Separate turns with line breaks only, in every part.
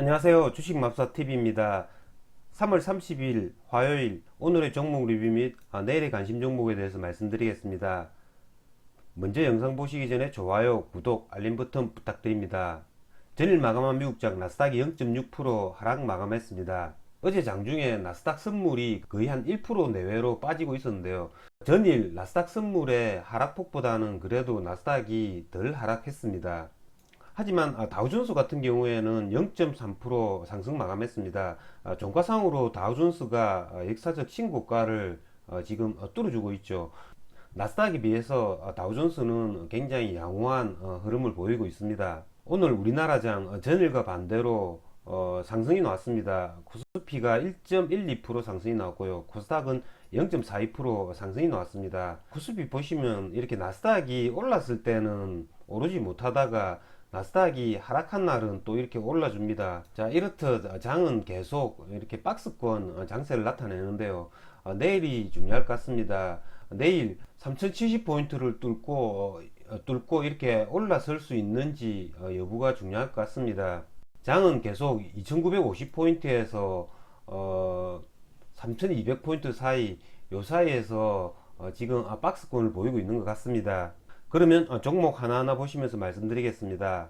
안녕하세요. 주식맙사TV입니다. 3월 30일 화요일 오늘의 종목 리뷰 및 내일의 관심 종목에 대해서 말씀드리겠습니다. 먼저 영상 보시기 전에 좋아요, 구독, 알림 버튼 부탁드립니다. 전일 마감한 미국장 나스닥이 0.6% 하락 마감했습니다. 어제 장중에 나스닥 선물이 거의 한 1% 내외로 빠지고 있었는데요. 전일 나스닥 선물의 하락폭보다는 그래도 나스닥이 덜 하락했습니다. 하지만 다우존스 같은 경우에는 0.3% 상승 마감했습니다. 종가상으로 다우존스가 역사적 신고가를 지금 뚫어주고 있죠. 나스닥에 비해서 다우존스는 굉장히 양호한 흐름을 보이고 있습니다. 오늘 우리나라장 전일과 반대로 상승이 나왔습니다. 코스피가 1.12% 상승이 나왔고요. 코스닥은 0.42% 상승이 나왔습니다. 코스피 보시면 이렇게 나스닥이 올랐을 때는 오르지 못하다가 나스닥이 하락한 날은 또 이렇게 올라줍니다. 자, 이렇듯 장은 계속 이렇게 박스권 장세를 나타내는데요. 내일이 중요할 것 같습니다. 내일 3070포인트를 뚫고 이렇게 올라설 수 있는지 여부가 중요할 것 같습니다. 장은 계속 2950포인트에서 3200포인트 사이, 요 사이에서 지금 박스권을 보이고 있는 것 같습니다. 그러면 종목 하나하나 보시면서 말씀드리겠습니다.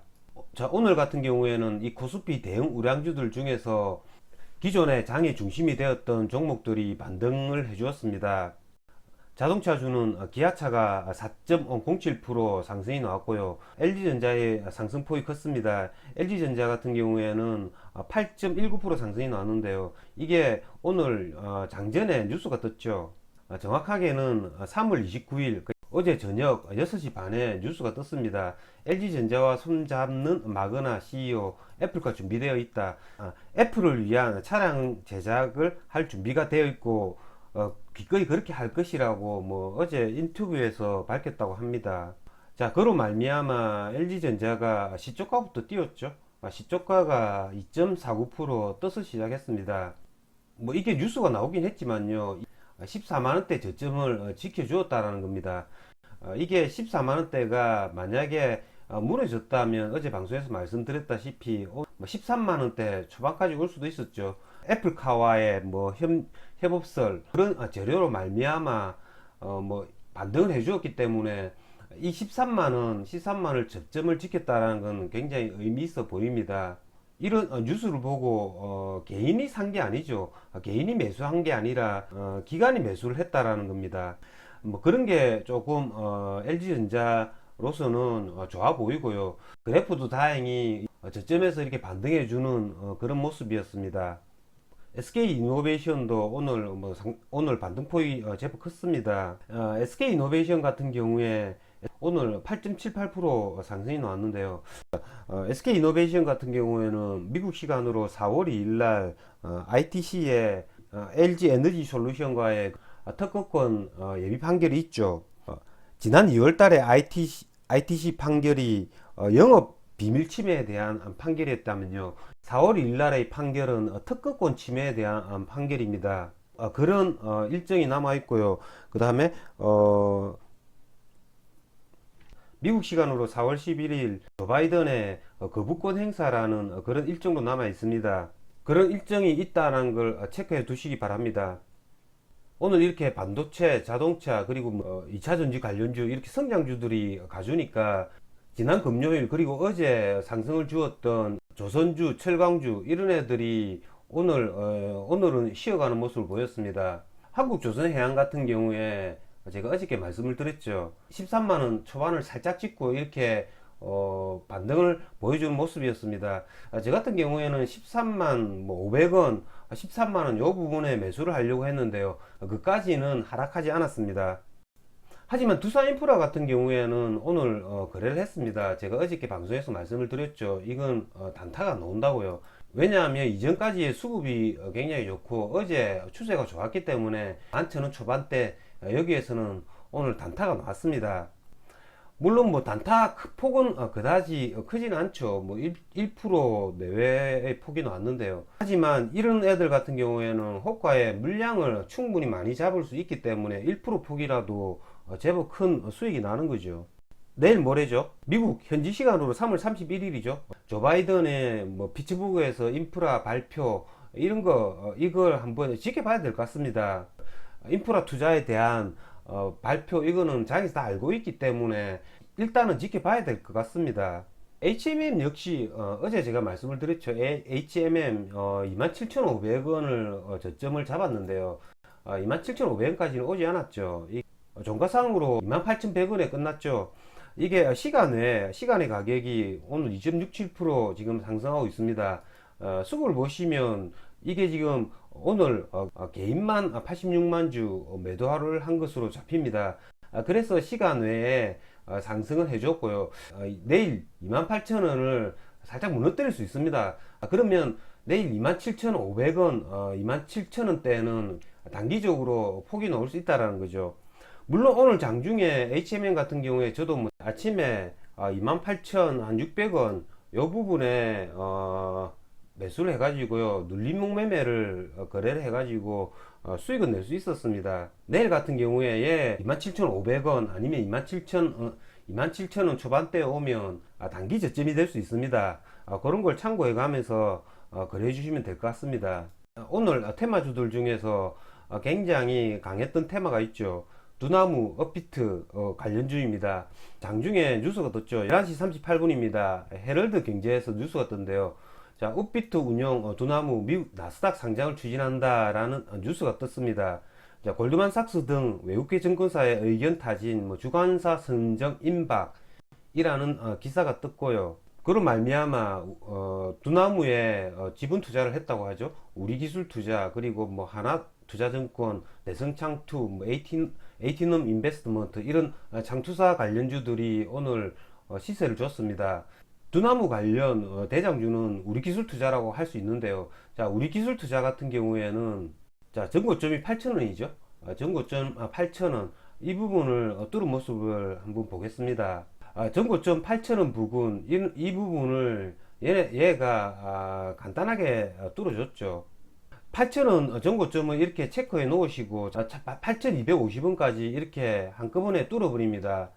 자, 오늘 같은 경우에는 이 코스피 대형 우량주들 중에서 기존의 장의 중심이 되었던 종목들이 반등을 해주었습니다. 자동차주는 기아차가 4.07% 상승이 나왔고요. LG전자의 상승폭이 컸습니다. LG전자 같은 경우에는 8.19% 상승이 나왔는데요. 이게 오늘 장전에 뉴스가 떴죠. 정확하게는 3월 29일 어제 저녁 6시 반에 뉴스가 떴습니다. LG전자와 손잡는 마그나 CEO 애플과 준비되어 있다. 애플을 위한 차량 제작을 할 준비가 되어 있고 기꺼이 그렇게 할 것이라고 어제 인터뷰에서 밝혔다고 합니다. 자, 그로 말미암아 LG전자가 시초가부터 뛰었죠. 시초가가 2.49% 떠서 시작했습니다. 이게 뉴스가 나오긴 했지만요. 14만원대 저점을 지켜주었다라는 겁니다. 이게 14만원대가 만약에 무너졌다면 어제 방송에서 말씀드렸다시피 13만원대 초반까지 올 수도 있었죠. 애플카와의 협업설 그런 재료로 말미암아 반등을 해주었기 때문에 이 13만원을 저점을 지켰다라는 건 굉장히 의미 있어 보입니다. 이런 뉴스를 보고 개인이 산 게 아니죠. 개인이 매수한 게 아니라 기관이 매수를 했다라는 겁니다. 그런 게 조금 LG전자로서는 좋아 보이고요. 그래프도 다행히 저점에서 이렇게 반등해주는 그런 모습이었습니다. SK이노베이션도 오늘 반등폭이 제법 컸습니다. SK이노베이션 같은 경우에 오늘 8.78% 상승이 나왔는데요. SK이노베이션 같은 경우에는 미국 시간으로 4월 2일날 ITC의 LG에너지 솔루션과의 특허권 예비 판결이 있죠. 지난 2월달에 ITC 판결이 영업 비밀 침해에 대한 판결이었다면요. 4월 2일날의 판결은 특허권 침해에 대한 판결입니다. 그런 일정이 남아 있고요. 그 다음에 미국 시간으로 4월 11일 조 바이든의 거부권 행사라는 그런 일정도 남아 있습니다. 그런 일정이 있다는 걸 체크해 두시기 바랍니다. 오늘 이렇게 반도체, 자동차, 그리고 2차전지 관련주 이렇게 성장주들이 가주니까 지난 금요일 그리고 어제 상승을 주었던 조선주, 철강주 이런 애들이 오늘은 쉬어가는 모습을 보였습니다. 한국조선해양 같은 경우에 제가 어저께 말씀을 드렸죠. 13만원 초반을 살짝 찍고 이렇게 반등을 보여주는 모습이었습니다. 저 같은 경우에는 13만 500원, 13만원 요 부분에 매수를 하려고 했는데요. 그까지는 하락하지 않았습니다. 하지만 두산인프라 같은 경우에는 오늘 거래를 했습니다. 제가 어저께 방송에서 말씀을 드렸죠. 이건 단타가 나온다고요. 왜냐하면 이전까지의 수급이 굉장히 좋고 어제 추세가 좋았기 때문에 11,000원 초반대 여기에서는 오늘 단타가 나왔습니다. 물론 단타 폭은 그다지 크진 않죠. 1% 내외의 폭이 나왔는데요. 하지만 이런 애들 같은 경우에는 호가의 물량을 충분히 많이 잡을 수 있기 때문에 1% 폭이라도 제법 큰 수익이 나는 거죠. 내일 모레죠. 미국 현지 시간으로 3월 31일이죠. 조 바이든의 뭐 피츠버그에서 인프라 발표 이런 거 이걸 한번 지켜봐야 될 것 같습니다. 인프라 투자에 대한 발표 이거는 자기가 다 알고 있기 때문에 일단은 지켜봐야 될 것 같습니다. HMM 역시 어제 제가 말씀을 드렸죠. HMM 27,500원을 저점을 잡았는데요. 27,500원까지는 오지 않았죠. 종가상으로 28,100원에 끝났죠. 이게 시간의 가격이 오늘 2.67% 지금 상승하고 있습니다. 수급을 보시면 이게 지금 오늘 개인만 86만 주 매도를 한 것으로 잡힙니다. 그래서 시간 외에 상승을 해줬고요. 내일 28,000원을 살짝 무너뜨릴 수 있습니다. 그러면 내일 27,500원, 27,000원대는 단기적으로 폭이 나올 수 있다라는 거죠. 물론 오늘 장중에 HMM 같은 경우에 저도 뭐 아침에 28,600원 요 부분에 매수를 해가지고요, 눌림목 매매를 거래를 해가지고 수익은 낼 수 있었습니다. 내일 같은 경우에 예, 27,500원 아니면 27,000원 초반대에 오면 단기 저점이 될 수 있습니다. 그런 걸 참고해 가면서 거래해 주시면 될 것 같습니다. 오늘 테마주들 중에서 굉장히 강했던 테마가 있죠. 두나무, 업비트 관련주입니다. 장중에 뉴스가 떴죠. 11시 38분입니다. 헤럴드 경제에서 뉴스가 떴는데요. 자, 업비트 운영 두나무 미국 나스닥 상장을 추진한다라는 뉴스가 떴습니다. 자, 골드만삭스 등 외국계 증권사의 의견 타진, 주관사 선정 임박이라는 기사가 떴고요. 그런 말미암아 두나무에 지분 투자를 했다고 하죠. 우리기술 투자, 그리고 하나 투자증권, 대성창투, 에이티넘 인베스트먼트 이런 창투사 관련주들이 오늘 시세를 줬습니다. 두나무 관련 대장주는 우리기술투자라고 할 수 있는데요. 자, 우리기술투자 같은 경우에는 자, 전고점이 8,000원이죠. 전고점 8,000원 이 부분을 뚫은 모습을 한번 보겠습니다. 전고점 8,000원 부근 이 부분을 얘가 간단하게 뚫어줬죠. 8,000원 전고점을 이렇게 체크해 놓으시고 8,250원까지 이렇게 한꺼번에 뚫어버립니다.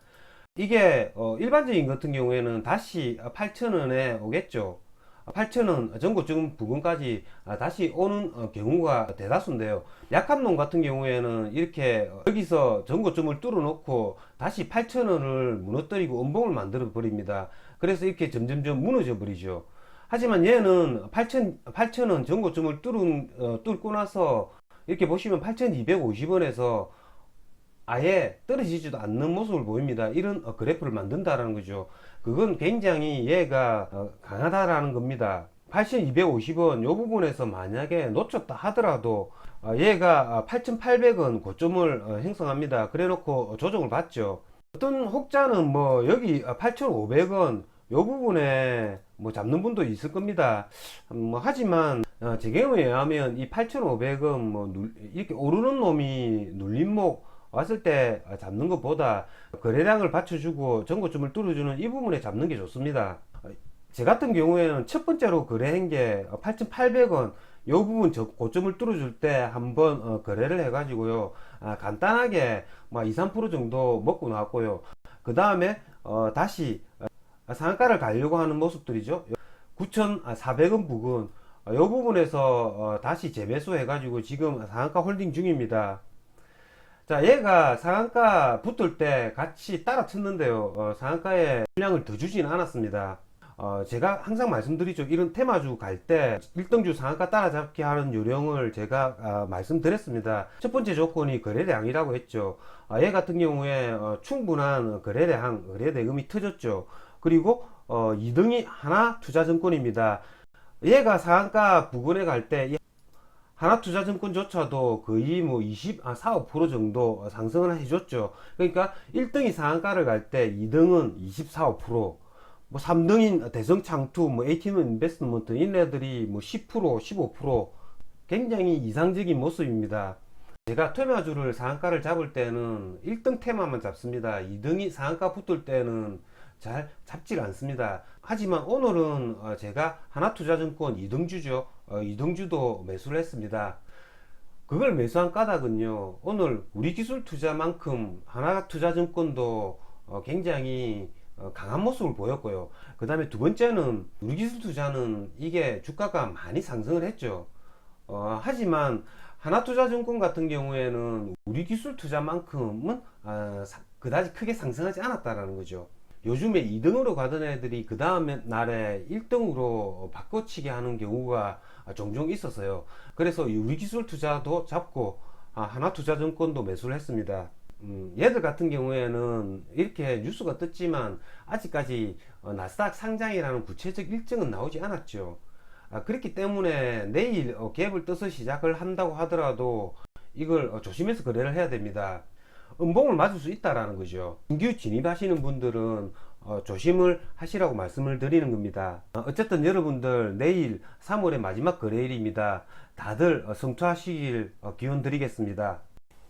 이게 일반적인 같은 경우에는 다시 8,000원에 오겠죠. 8,000원 전고점 부근까지 다시 오는 경우가 대다수인데요. 약한 놈 같은 경우에는 이렇게 여기서 전고점을 뚫어 놓고 다시 8,000원을 무너뜨리고 음봉을 만들어 버립니다. 그래서 이렇게 점점점 무너져 버리죠. 하지만 얘는 8,000원 전고점을 뚫고 나서 이렇게 보시면 8,250원에서 아예 떨어지지도 않는 모습을 보입니다. 이런 그래프를 만든다라는 거죠. 그건 굉장히 얘가 강하다라는 겁니다. 8,250원 요 부분에서 만약에 놓쳤다 하더라도 얘가 8,800원 고점을 형성합니다. 그래 놓고 조정을 받죠. 어떤 혹자는 여기 8,500원 요 부분에 잡는 분도 있을 겁니다. 하지만 제 경우에 의하면 이 8,500원 이렇게 오르는 놈이 눌림목 왔을 때 잡는 것보다 거래량을 받쳐주고 전고점을 뚫어주는 이 부분에 잡는 게 좋습니다. 제 같은 경우에는 첫 번째로 거래한 게 8,800원 요 부분 고점을 뚫어줄 때 한번 거래를 해가지고요, 간단하게 2~3% 정도 먹고 나왔고요. 그 다음에 다시 상한가를 가려고 하는 모습들이죠. 9,400원 부근 요 부분에서 다시 재매수 해가지고 지금 상한가 홀딩 중입니다. 자, 얘가 상한가 붙을 때 같이 따라쳤는데요. 상한가에 물량을 더 주지는 않았습니다. 제가 항상 말씀드리죠. 이런 테마주 갈 때 1등주 상한가 따라잡기 하는 요령을 제가 말씀드렸습니다. 첫 번째 조건이 거래량이라고 했죠. 얘 같은 경우에 충분한 거래량, 거래대금이 터졌죠. 그리고 2등이 하나투자증권입니다. 얘가 상한가 부근에 갈 때 하나투자증권조차도 거의 4~5% 정도 상승을 해줬죠. 그러니까 1등이 상한가를 갈 때 2등은 24~5%, 3등인 대성창투, 에이티넘 인베스트먼트 이네들이 10%, 15% 굉장히 이상적인 모습입니다. 제가 테마주를 상한가를 잡을 때는 1등 테마만 잡습니다. 2등이 상한가 붙을 때는 잘 잡지가 않습니다. 하지만 오늘은 제가 하나투자증권 2등주죠. 2등주도 매수를 했습니다. 그걸 매수한 까닭은요, 오늘 우리기술투자만큼 하나투자증권도 굉장히 강한 모습을 보였고요. 그 다음에 두 번째는 우리기술투자는 이게 주가가 많이 상승을 했죠. 하지만 하나투자증권 같은 경우에는 우리기술투자만큼은 그다지 크게 상승하지 않았다라는 거죠. 요즘에 2등으로 가던 애들이 그 다음 날에 1등으로 바꿔치기 하는 경우가 종종 있었어요. 그래서 우리기술투자도 잡고 하나투자증권도 매수를 했습니다. 얘들 같은 경우에는 이렇게 뉴스가 떴지만 아직까지 나스닥 상장이라는 구체적 일정은 나오지 않았죠. 그렇기 때문에 내일 갭을 떠서 시작을 한다고 하더라도 이걸 조심해서 거래를 해야 됩니다. 음봉을 맞을 수 있다라는 거죠. 신규 진입하시는 분들은 조심을 하시라고 말씀을 드리는 겁니다. 어쨌든 여러분들 내일 3월의 마지막 거래일입니다. 다들 성투하시길 기원 드리겠습니다.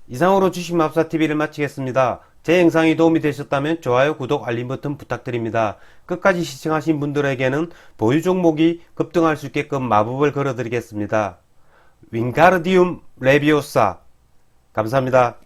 이상으로 주식마법사TV를 마치겠습니다. 제 영상이 도움이 되셨다면 좋아요, 구독, 알림 버튼 부탁드립니다. 끝까지 시청하신 분들에게는 보유 종목이 급등할 수 있게끔 마법을 걸어드리겠습니다. 윙가르디움 레비오사 감사합니다.